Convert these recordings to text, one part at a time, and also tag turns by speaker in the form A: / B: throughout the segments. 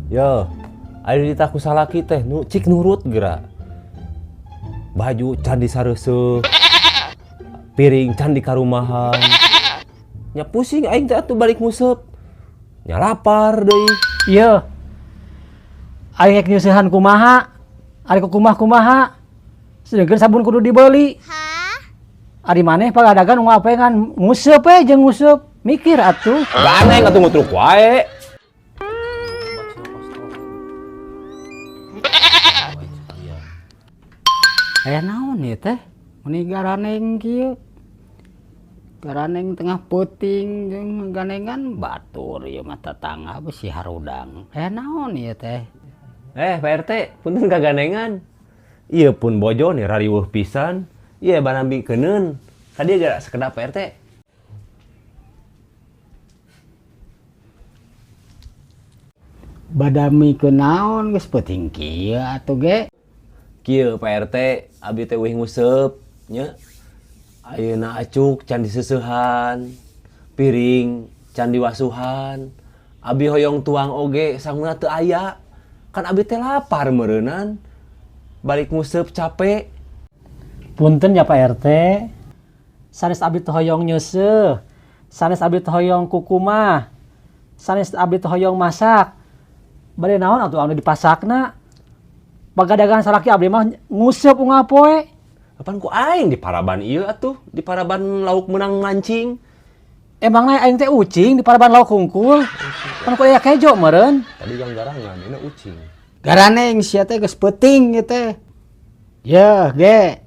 A: Yo, ada di taku salaki teh, cik nurut gerak. Baju candi sareuseuk, piring candi karumahan. Nya pusing aing teh atuh balik nguseup. Nya lapar deui.
B: Iya. Aing rek nyeusehan kumaha? Ari ku kumaha? Sedengkeun sabun kudu dibeli. Ari maneh pagadagan ngapengan nguseup we jeung nguseup. Mikir atuh.
A: Ganeng atuh ngutruk wae.
B: Aya naon ieu teh? Muni garaneng kieu. Garaneng tengah peuting jeung ganengan batur ieu mah tetangga besi harudang. Aya naon ieu teh?
A: Pak RT, punten kaganengan. Ieu pun bojo nih rariweuh pisan. Ieu banambi keuneun. Ka dieu gara sakedap Pak RT.
B: Badami ke naon geus peuting kieu atuh ge.
A: Kieu Pak RT, abdi teh eueuh nguseup nya. Ayeuna acuk can diseusehan, piring can diwasuhan. Abi hoyong tuang oge sanguna teu aya. Kan abdi teh lapar meureunan. Balik nguseup capek.
B: Punten ya Pak RT. Sanes abdi teh hoyong nyeuseum, sanes abdi teh hoyong kukumah, sanes abdi teh hoyong masak. Bade naon atuh anu dipasakna? Pagadagan salaki abdi mah nguseup unggal poe.
A: Kapan ku aing di paraban ieu atuh, di paraban lauk menang mancing.
B: Emangna aing teh ucing di paraban lauk hungkul? Kan ku aya kejo meureun.
A: Tadi yang garangan ini ucing.
B: Garaneng sia teh geus peuting ieu teh. Yeuh ge.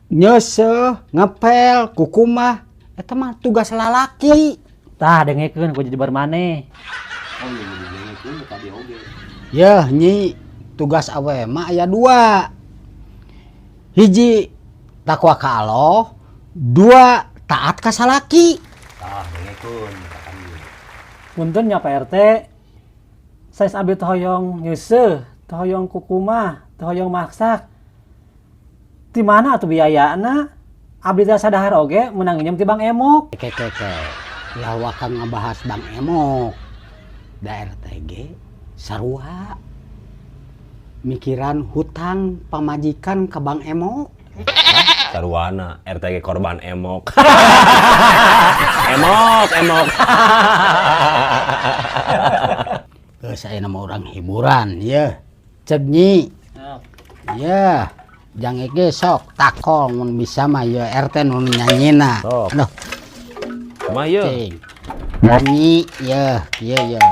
B: Nyeuseum, ngepel, kukumah, eta mah tugas lalaki. Tah dengekeun ku jadi maneh.
A: Oh iya dengekeun tadi oge.
B: Yeuh nyi, tugas awe mah aya 2. Hiji takwa ka Allah, 2 taat ka salaki.
A: Tah dengekeun katakan ieu.
B: Punten nya Pak RT. Sanes abdi teh hoyong nyeuseum, teh hoyong kukumah, teh hoyong masak. Di mana atuh biayana? Abdi teh sadahar oge meunang nginjem ti Bang Emok. Keke. Lawa kang ngabahas Bang Emok. Daerah TG sarua. Mikiran hutang pamajikan ke Bang Emok.
A: Sarwana RTG korban emok. Emok.
B: Geus aya nama orang hiburan ye. Ceuk nyi. Ye. Jang ge sok takol mun bisa mah ye RT nu nyanyina.
A: Sok.
B: Aduh.
A: Kumaha ieu?
B: Nyanyi ye, kieu.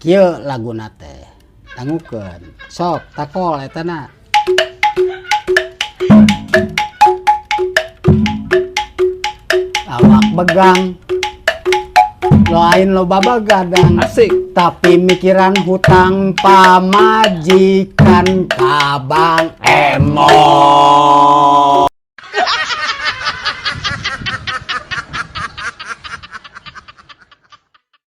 B: Kieu laguna teh. Dangukeun. Sok takol eta na. Awak begang. Lain loba begadang.
A: Asik.
B: Tapi mikiran hutang pamajikan ka Bang Emok.